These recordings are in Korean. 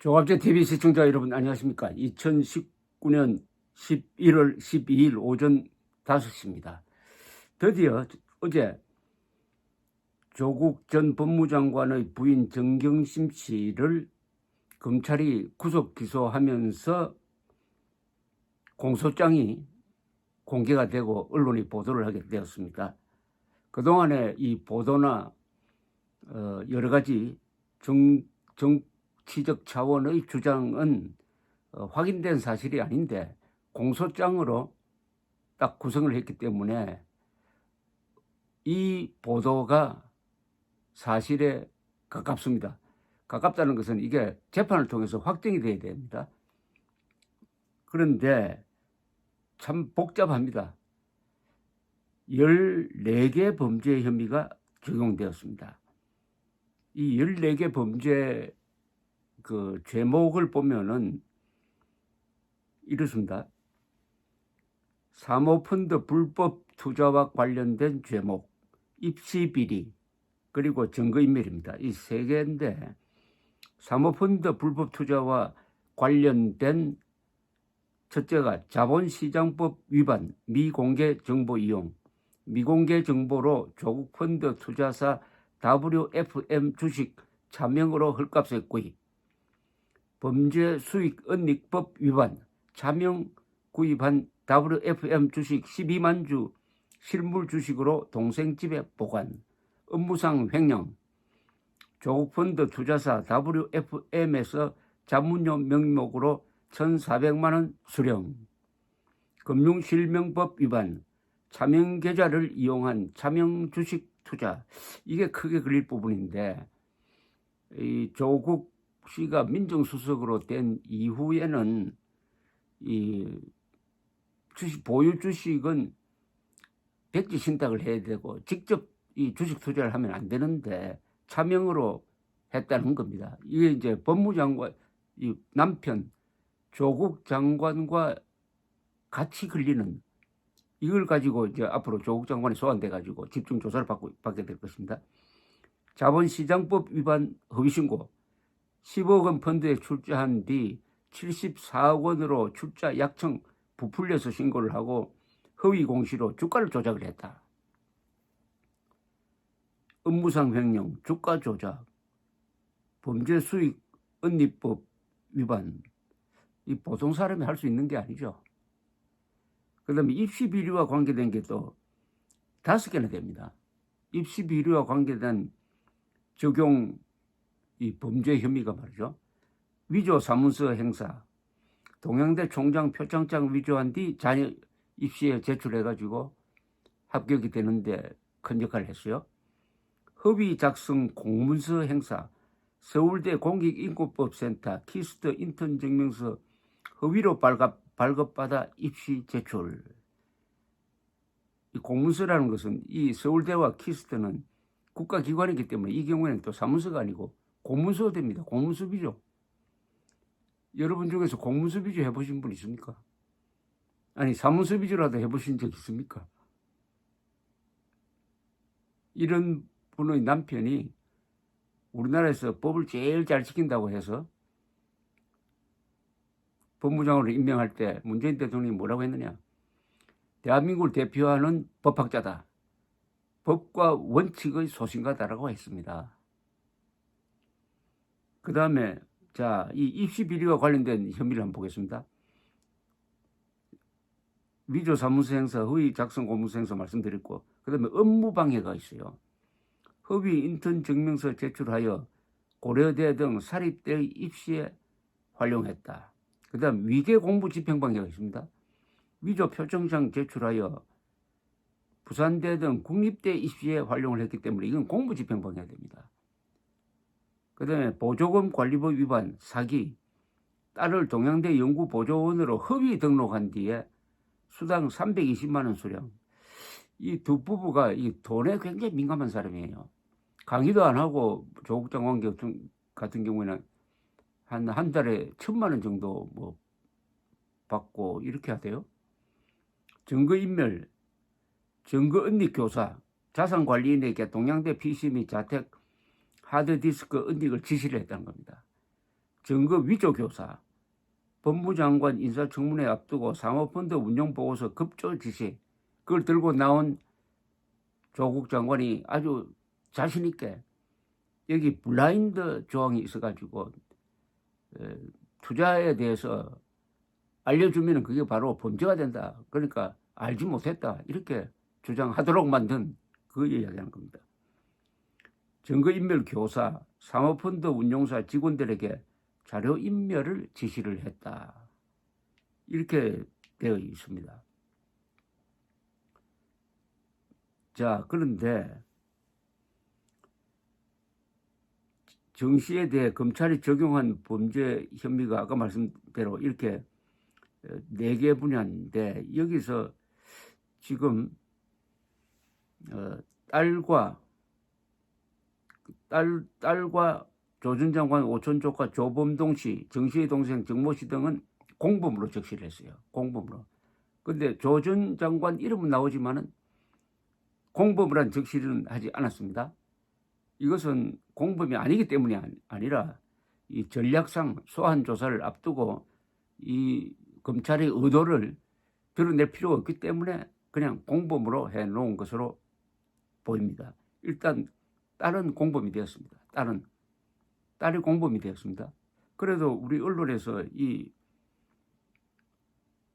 조갑제 TV 시청자 여러분 안녕하십니까? 2019년 11월 12일 오전 5시입니다. 드디어 어제 조국 전 법무장관의 부인 정경심 씨를 검찰이 구속 기소하면서 공소장이 공개가 되고 언론이 보도를 하게 되었습니다. 그동안에 이 보도나 여러 가지 정치적 차원의 주장은 확인된 사실이 아닌데 공소장으로 딱 구성을 했기 때문에 이 보도가 사실에 가깝습니다. 가깝다는 것은 이게 재판을 통해서 확정이 돼야 됩니다. 그런데 참 복잡합니다. 14개 범죄 혐의가 적용되었습니다. 이 14개 범죄 제목을 보면은 이렇습니다. 사모펀드 불법 투자와 관련된 죄목, 입시비리, 그리고 증거인멸입니다. 이 세 개인데 사모펀드 불법 투자와 관련된 첫째가 자본시장법 위반, 미공개 정보 이용, 미공개 정보로 조국 펀드 투자사 WFM 주식 차명으로 헐값에 구입, 범죄 수익 은닉법 위반, 차명 구입한 WFM 주식 12만 주 실물 주식으로 동생 집에 보관, 업무상 횡령, 조국 펀드 투자사 WFM에서 자문료 명목으로 1,400만 원 수령, 금융실명법 위반, 차명 계좌를 이용한 차명 주식 투자. 이게 크게 걸릴 부분인데 이 조국 씨가 민정수석으로 된 이후에는 이 보유 주식은 백지 신탁을 해야 되고 직접 이 주식 투자를 하면 안 되는데 차명으로 했다는 겁니다. 이게 이제 법무장관, 이 남편 조국 장관과 같이 걸리는, 이걸 가지고 이제 앞으로 조국 장관이 소환돼 가지고 집중 조사를 받게 될 것입니다. 자본시장법 위반 허위신고, 10억 원 펀드에 출자한 뒤 74억 원으로 출자 약정 부풀려서 신고를 하고 허위 공시로 주가를 조작을 했다. 업무상 횡령, 주가 조작, 범죄 수익 은닉법 위반. 이 보통 사람이 할 수 있는 게 아니죠. 그 다음에 입시 비리와 관계된 게 또 5개나 됩니다. 입시 비리와 관계된 적용 이 범죄 혐의가 말이죠. 위조 사문서 행사, 동양대 총장 표창장 위조한 뒤 자녀 입시에 제출해가지고 합격이 되는데 큰 역할을 했어요. 허위 작성 공문서 행사, 서울대 공익인권법센터 키스트 인턴 증명서 허위로 발급받아 입시 제출. 이 공문서라는 것은 이 서울대와 키스트는 국가기관이기 때문에 이 경우에는 또 사문서가 아니고 공문서가 됩니다. 공문서 비조. 여러분 중에서 공문서 비조 해보신 분 있습니까? 아니 사문서 비조라도 해보신 적 있습니까? 이런 분의 남편이 우리나라에서 법을 제일 잘 지킨다고 해서 법무장관으로 임명할 때 문재인 대통령이 뭐라고 했느냐? 대한민국을 대표하는 법학자다. 법과 원칙의 소신가다라고 했습니다. 그 다음에 이 입시 비리와 관련된 혐의를 한번 보겠습니다. 위조 사문서 행사, 허위 작성 공문서 행사 말씀드렸고, 그 다음에 업무 방해가 있어요. 허위 인턴 증명서 제출하여 고려대 등 사립대의 입시에 활용했다. 그 다음 위계 공부 집행 방해가 있습니다. 위조 표창장 제출하여 부산대 등 국립대 입시에 활용을 했기 때문에 이건 공부 집행 방해가 됩니다. 그 다음에 보조금 관리법 위반, 사기, 딸을 동양대 연구보조원으로 허위 등록한 뒤에 수당 320만 원 수령. 이 두 부부가 이 돈에 굉장히 민감한 사람이에요. 강의도 안 하고 조국 장관 같은 경우에는 한 달에 1,000만 원 정도 뭐 받고 이렇게 하대요. 증거인멸, 증거은닉 교사, 자산관리인에게 동양대 PC 및 자택 하드디스크 은닉을 지시를 했다는 겁니다. 증거 위조 교사, 법무장관 인사청문회 앞두고 사모펀드 운용보고서 급조 지시, 그걸 들고 나온 조국 장관이 아주 자신 있게 여기 블라인드 조항이 있어가지고 투자에 대해서 알려주면 그게 바로 범죄가 된다. 그러니까 알지 못했다. 이렇게 주장하도록 만든 그 이야기하는 겁니다. 증거인멸 교사, 사모펀드 운용사 직원들에게 자료인멸을 지시를 했다. 이렇게 되어 있습니다. 자, 그런데 정씨에 대해 검찰이 적용한 범죄 혐의가 아까 말씀대로 이렇게 4개 분야인데 여기서 지금 딸과 조 전 장관 오촌 조카 조범동 씨, 정씨의 동생 정모 씨 등은 공범으로 적시를 했어요. 공범으로. 근데 조 전 장관 이름은 나오지만은 공범이란 적시는 하지 않았습니다. 이것은 공범이 아니기 때문이 아니라 이 전략상 소환 조사를 앞두고 이 검찰의 의도를 드러낼 필요가 없기 때문에 그냥 공범으로 해놓은 것으로 보입니다. 일단 딸은 공범이 되었습니다. 딸이 공범이 되었습니다. 그래도 우리 언론에서 이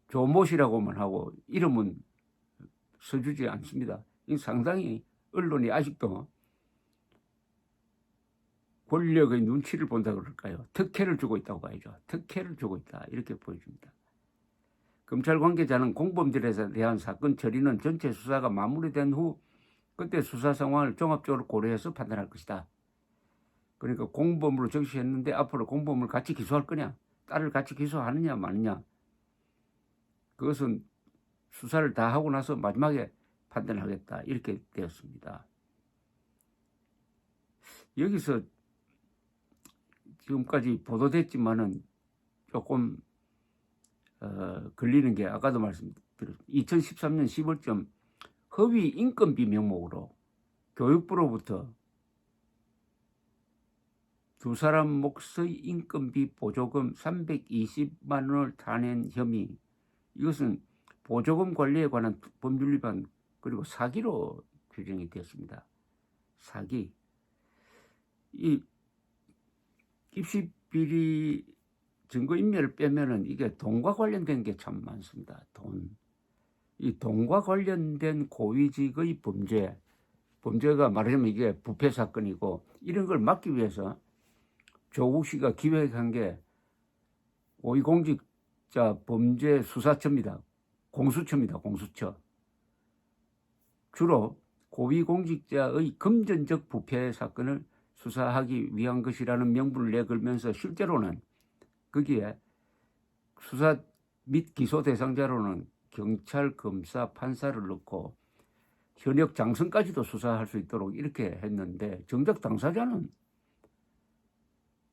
조모 씨라고만 하고 이름은 써주지 않습니다. 상당히 언론이 아직도 권력의 눈치를 본다 그럴까요? 특혜를 주고 있다고 봐야죠. 특혜를 주고 있다. 이렇게 보여줍니다. 검찰 관계자는 공범들에 대한 사건 처리는 전체 수사가 마무리된 후 그때 수사 상황을 종합적으로 고려해서 판단할 것이다. 그러니까 공범으로 적시했는데 앞으로 공범을 같이 기소할 거냐, 딸을 같이 기소하느냐 마느냐, 그것은 수사를 다 하고 나서 마지막에 판단하겠다. 이렇게 되었습니다. 여기서 지금까지 보도됐지만은 조금 걸리는 게 아까도 말씀드렸습니다. 2013년 10월쯤 허위 인건비 명목으로 교육부로부터 두 사람 몫의 인건비 보조금 320만 원을 타낸 혐의, 이것은 보조금 관리에 관한 법률 위반 그리고 사기로 규정이 되었습니다. 사기. 이 입시 비리 증거인멸을 빼면은 이게 돈과 관련된 게 참 많습니다. 이 돈과 관련된 고위직의 범죄가 말하자면 이게 부패 사건이고 이런 걸 막기 위해서 조국 씨가 기획한 게 고위공직자 범죄 수사처입니다. 공수처입니다. 공수처. 주로 고위공직자의 금전적 부패 사건을 수사하기 위한 것이라는 명분을 내걸면서 실제로는 거기에 수사 및 기소 대상자로는 경찰, 검사, 판사를 넣고 현역 장성까지도 수사할 수 있도록 이렇게 했는데 정작 당사자는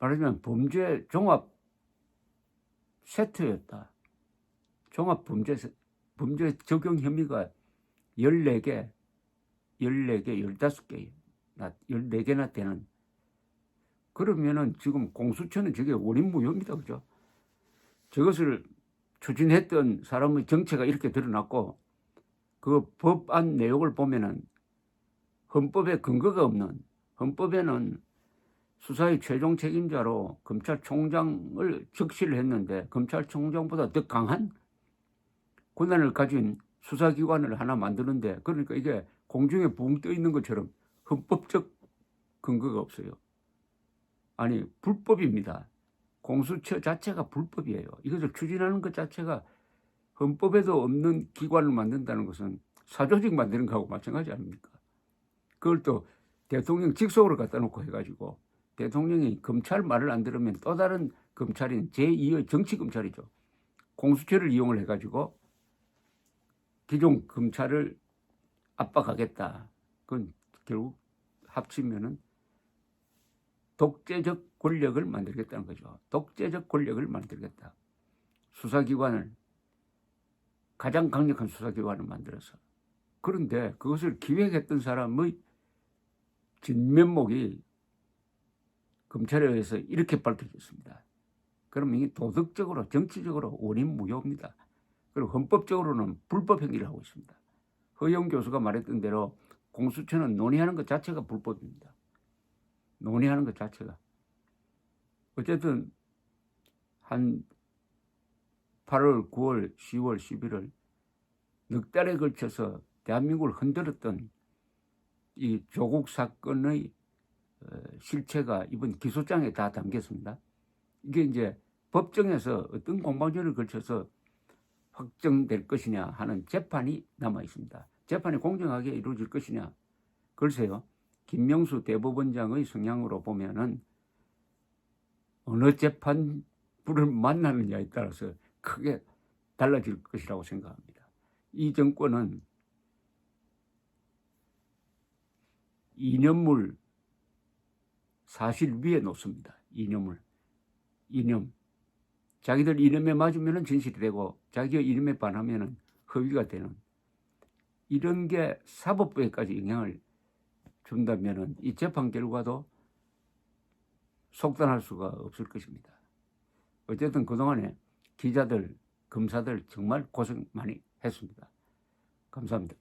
말하자면 범죄 종합 세트였다. 종합 범죄 적용 혐의가 14개, 15개, 14개나 되는. 그러면은 지금 공수처는 저게 원인무효입니다. 그죠? 저것을 추진했던 사람의 정체가 이렇게 드러났고 그 법안 내용을 보면은 헌법에 근거가 없는, 헌법에는 수사의 최종 책임자로 검찰총장을 적시를 했는데 검찰총장보다 더 강한 권한을 가진 수사기관을 하나 만드는데 그러니까 이게 공중에 붕 떠 있는 것처럼 헌법적 근거가 없어요. 아니 불법입니다. 공수처 자체가 불법이에요. 이것을 추진하는 것 자체가 헌법에도 없는 기관을 만든다는 것은 사조직 만드는 거하고 마찬가지 아닙니까? 그걸 또 대통령 직속으로 갖다 놓고 해가지고 대통령이 검찰 말을 안 들으면 또 다른 검찰인 제2의 정치검찰이죠. 공수처를 이용을 해가지고 기존 검찰을 압박하겠다. 그건 결국 합치면은 독재적 권력을 만들겠다는 거죠. 독재적 권력을 만들겠다. 수사기관을, 가장 강력한 수사기관을 만들어서. 그런데 그것을 기획했던 사람의 진면목이 검찰에 의해서 이렇게 밝혀졌습니다. 그러면 이게 도덕적으로 정치적으로 원인 무효입니다. 그리고 헌법적으로는 불법 행위를 하고 있습니다. 허영 교수가 말했던 대로 공수처는 논의하는 것 자체가 불법입니다. 논의하는 것 자체가. 어쨌든 한 8월, 9월, 10월, 11월 넉 달에 걸쳐서 대한민국을 흔들었던 이 조국 사건의 실체가 이번 기소장에 다 담겼습니다. 이게 이제 법정에서 어떤 공방전을 걸쳐서 확정될 것이냐 하는 재판이 남아 있습니다. 재판이 공정하게 이루어질 것이냐. 글쎄요. 김명수 대법원장의 성향으로 보면은 어느 재판부를 만나느냐에 따라서 크게 달라질 것이라고 생각합니다. 이 정권은 이념물 사실 위에 놓습니다. 이념을. 이념. 자기들 이념에 맞으면 진실이 되고 자기가 이념에 반하면 허위가 되는 이런 게 사법부에까지 영향을 준다면 이 재판 결과도 속단할 수가 없을 것입니다. 어쨌든 그동안에 기자들, 검사들 정말 고생 많이 했습니다. 감사합니다.